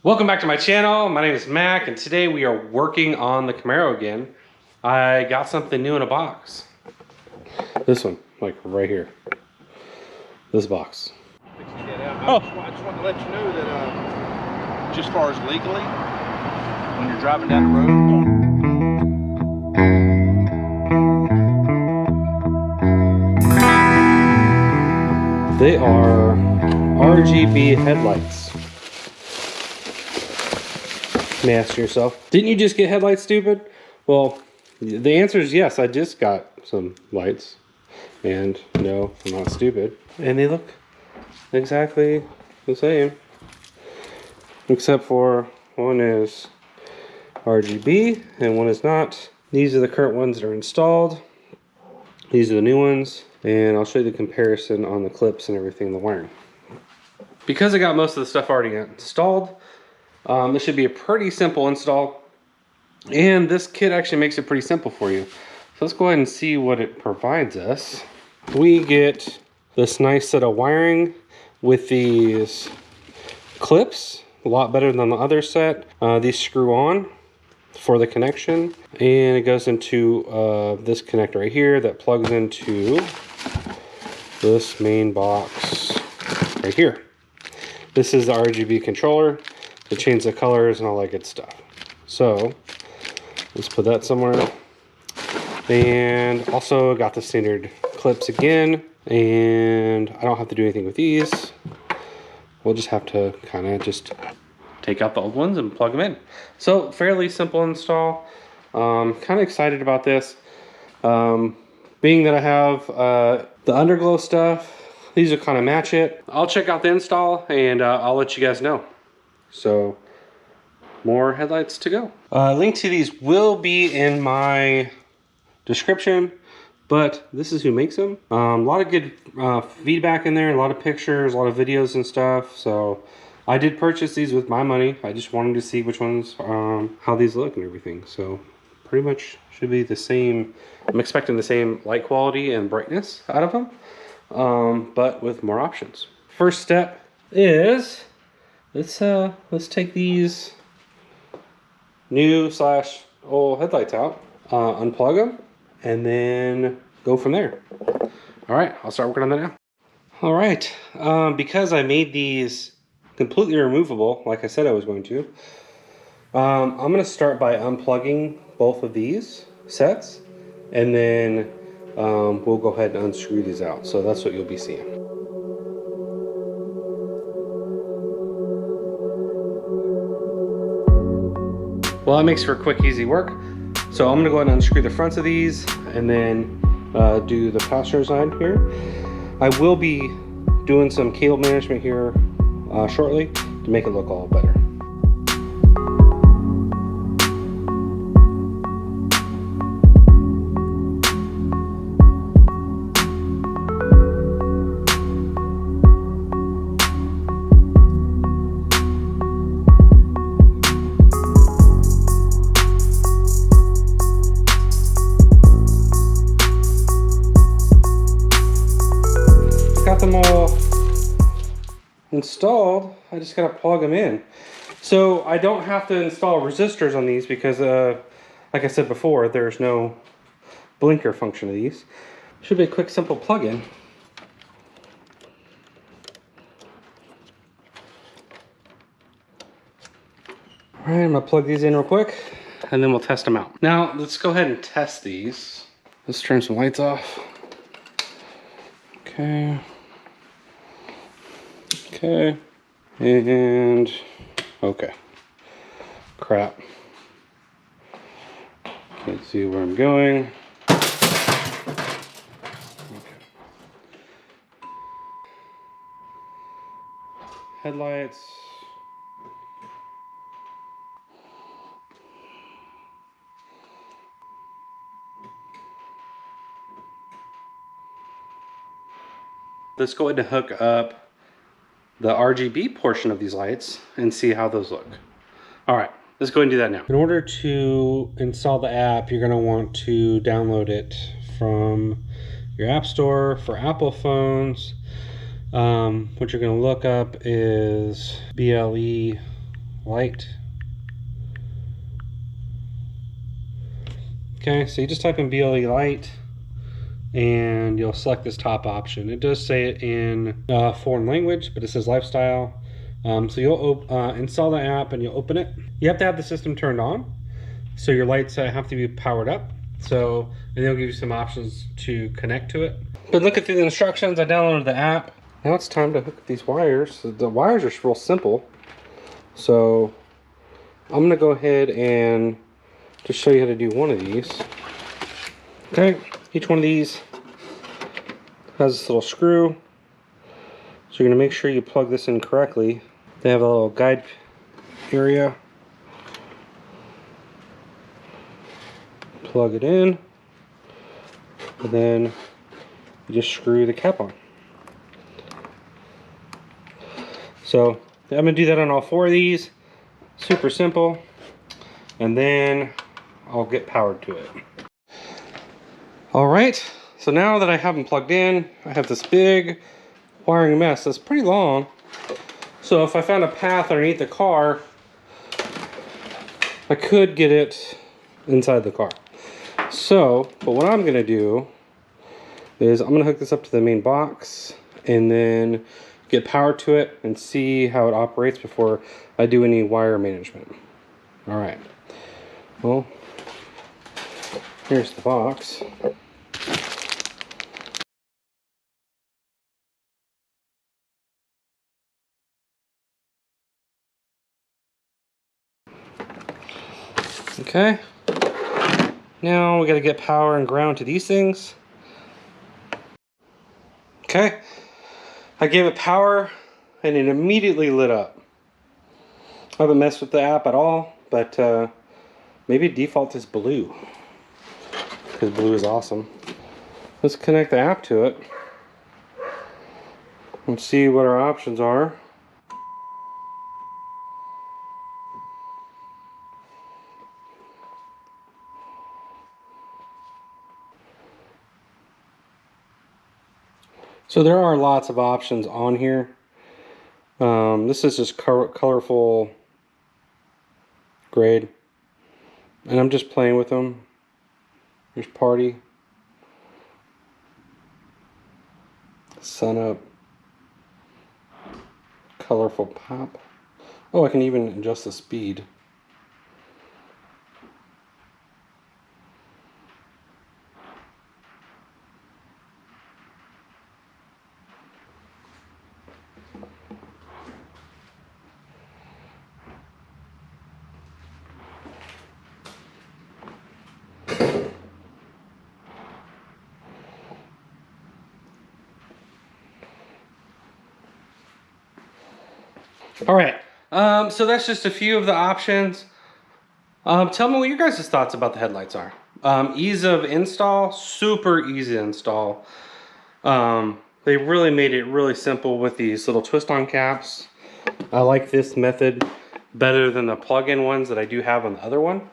Welcome back to my channel. My name is Mac, and today we are working on the Camaro again. I got something new in a box. This one, like right here. This box. I just wanted to let you know that just as far as legally, when you're driving down the road. They are RGB headlights. You may ask yourself, didn't you just get headlights, stupid? Well, the answer is yes, I just got some lights. And no, I'm not stupid. And they look exactly the same. Except for one is RGB and one is not. These are the current ones that are installed. These are the new ones. And I'll show you the comparison on the clips and everything, the wiring. Because I got most of the stuff already installed, this should be a pretty simple install, and this kit actually makes it pretty simple for you. So let's go ahead and see what it provides us. We get this nice set of wiring with these clips, a lot better than the other set. These screw on for the connection, and it goes into this connector right here that plugs into this main box right here. This is the RGB controller to change the colors and all that good stuff. So let's put that somewhere. And also got the standard clips again, and I don't have to do anything with these. We'll just have to kind of just take out the old ones and plug them in. So fairly simple install. Kind of excited about this. Being that I have the underglow stuff, these will kind of match it. I'll check out the install and I'll let you guys know. So more headlights to go. Link to these will be in my description, but this is who makes them. A lot of good feedback in there, a lot of pictures, a lot of videos and stuff. So I did purchase these with my money. I just wanted to see which ones, how these look and everything. So pretty much should be the same. I'm expecting the same light quality and brightness out of them, but with more options. First step is let's take these new / old headlights out, unplug them, and then go from there. All right, I'll start working on that now. All right, because I made these completely removable, like I said I was going to, I'm going to start by unplugging both of these sets, and then we'll go ahead and unscrew these out. So that's what you'll be seeing. Well, that makes for quick, easy work. So I'm gonna go ahead and unscrew the fronts of these and then do the passenger side here. I will be doing some cable management here shortly to make it look all better. Got them all installed. I just gotta plug them in. So I don't have to install resistors on these because like I said before, there's no blinker function of these. Should be a quick, simple plug-in. All right, I'm gonna plug these in real quick and then we'll test them out. Now let's go ahead and test these. Let's turn some lights off. Okay. Okay. And okay. Crap. Can't see where I'm going. Okay. Headlights. Let's go ahead and hook up the RGB portion of these lights and see how those look. All right, let's go ahead and do that now. In order to install the app, you're gonna want to download it from your app store for Apple phones. What you're gonna look up is BLE light. Okay, so you just type in BLE light and you'll select this top option. It does say it in foreign language, but it says lifestyle. So you'll install the app and you'll open it. You have to have the system turned on, so your lights have to be powered up. So, and they'll give you some options to connect to it. But looking through the instructions, I downloaded the app. Now it's time to hook up these wires. The wires are real simple. So I'm gonna go ahead and just show you how to do one of these. Okay, each one of these has this little screw. So you're gonna make sure you plug this in correctly. They have a little guide area. Plug it in, and then you just screw the cap on. So I'm gonna do that on all 4 of these. Super simple. And then I'll get powered to it. All right, so now that I have them plugged in, I have this big wiring mess that's pretty long. So if I found a path underneath the car, I could get it inside the car. So, but what I'm gonna do is I'm gonna hook this up to the main box and then get power to it and see how it operates before I do any wire management. All right, well, here's the box. Okay, now we got to get power and ground to these things. Okay, I gave it power and it immediately lit up. I haven't messed with the app at all, but maybe default is blue, because blue is awesome. Let's connect the app to it and see what our options are. So there are lots of options on here. This is just colorful grade, and I'm just playing with them. There's party, sun up, colorful pop. Oh, I can even adjust the speed. All right, so that's just a few of the options. Tell me what your guys' thoughts about the headlights are. Ease of install, super easy to install. They really made it really simple with these little twist-on caps. I like this method better than the plug-in ones that I do have on the other one.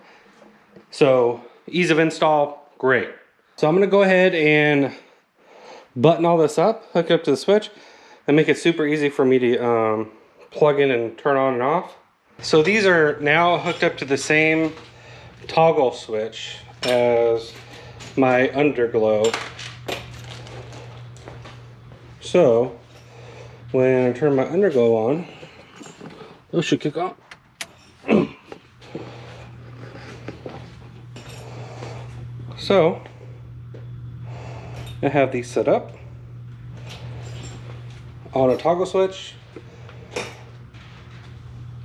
So ease of install, great. So I'm gonna go ahead and button all this up, hook it up to the switch, and make it super easy for me to plug in and turn on and off. So these are now hooked up to the same toggle switch as my underglow. So when I turn my underglow on, those should kick on. So I have these set up on a toggle switch,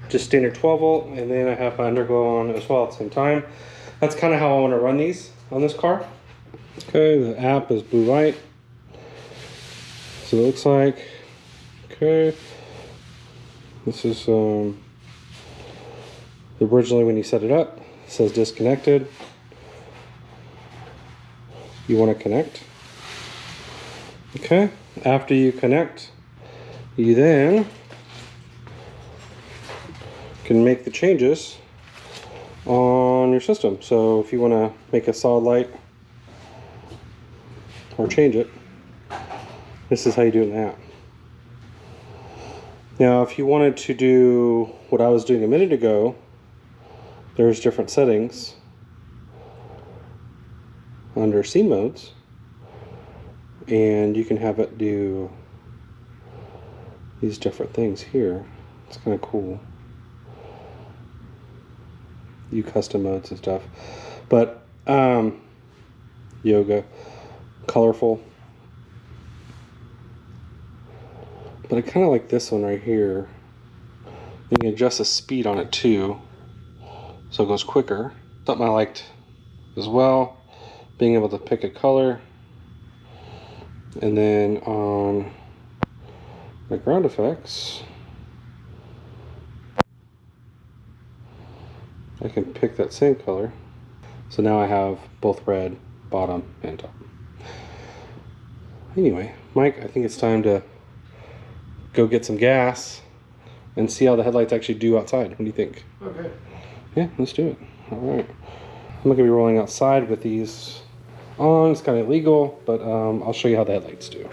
just standard 12 volt, and then I have my underglow on as well at the same time. That's kind of how I want to run these on this car. Okay, the app is blue light. So it looks like, okay, this is originally when you set it up, it says disconnected. You want to connect. Okay, after you connect, you then can make the changes on your system. So if you want to make a solid light or change it, this is how you do it in the app. Now, if you wanted to do what I was doing a minute ago, there's different settings under scene modes, and you can have it do these different things here. It's kind of cool. You custom modes and stuff, but yoga, colorful. But I kind of like this one right here. You can adjust the speed on it too, so it goes quicker. Something I liked as well, being able to pick a color. And then on the ground effects, I can pick that same color. So now I have both red, bottom, and top. Anyway, Mike, I think it's time to go get some gas and see how the headlights actually do outside. What do you think? Okay. Yeah, let's do it. All right. I'm not gonna be rolling outside with these on. It's kind of illegal, but I'll show you how the headlights do.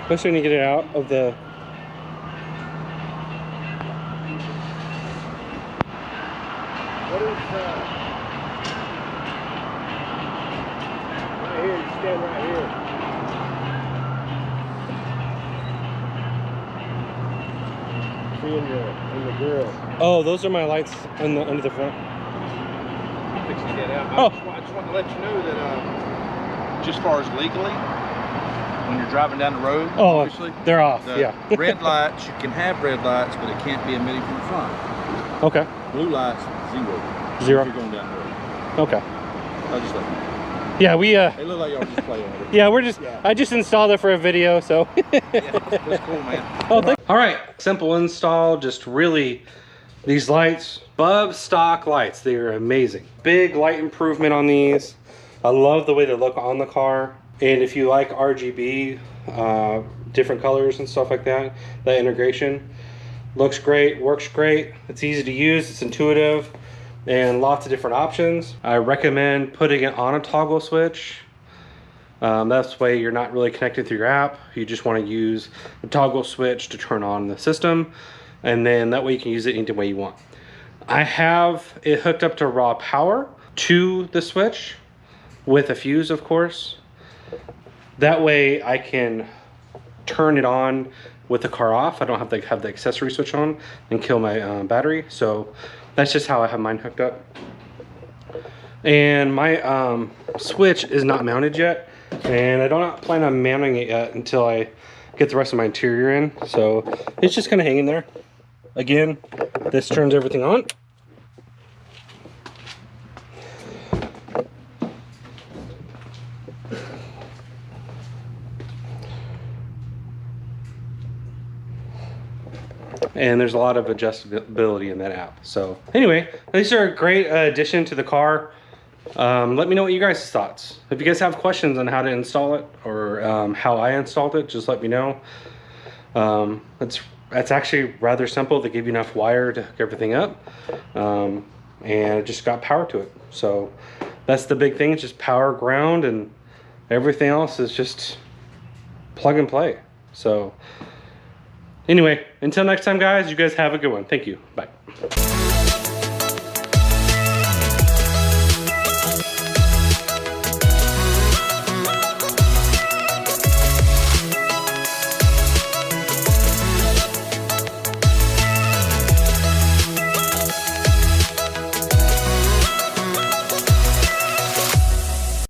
Especially when you get it out of the... What is, right here, you stand right here. See in the grill. Oh, those are my lights under the front. I'm fixing to get out. Oh. I just wanted to let you know that just as far as legally, when you're driving down the road, Oh, obviously, they're off, the yeah. red lights, you can have red lights, but it can't be emitting from the front. Okay. Blue lights, Zero. If you're going down the road. Okay. I'll just let you know. Yeah, we They look like y'all just playing with it. yeah, we're just Yeah. I just installed it for a video, so Yeah, that's cool, man. oh, all right, simple install. Just really these lights, above stock lights, they are amazing. Big light improvement on these. I love the way they look on the car. And if you like RGB, different colors and stuff like that, that integration looks great, works great. It's easy to use, it's intuitive, and lots of different options. I recommend putting it on a toggle switch. That's the way you're not really connected through your app. You just want to use the toggle switch to turn on the system, and then that way you can use it any way you want. I have it hooked up to raw power to the switch with a fuse, of course. That way I can turn it on with the car off. I don't have to have the accessory switch on and kill my battery. So that's just how I have mine hooked up. And my switch is not mounted yet, and I don't plan on mounting it yet until I get the rest of my interior in. So it's just kind of hanging there. Again, this turns everything on. And there's a lot of adjustability in that app. So anyway, these are a great addition to the car. Let me know what you guys' thoughts. If you guys have questions on how to install it or how I installed it, just let me know. It's actually rather simple. They give you enough wire to hook everything up, and it just got power to it. So that's the big thing. It's just power, ground, and everything else is just plug and play. So anyway, until next time, guys, you guys have a good one. Thank you. Bye.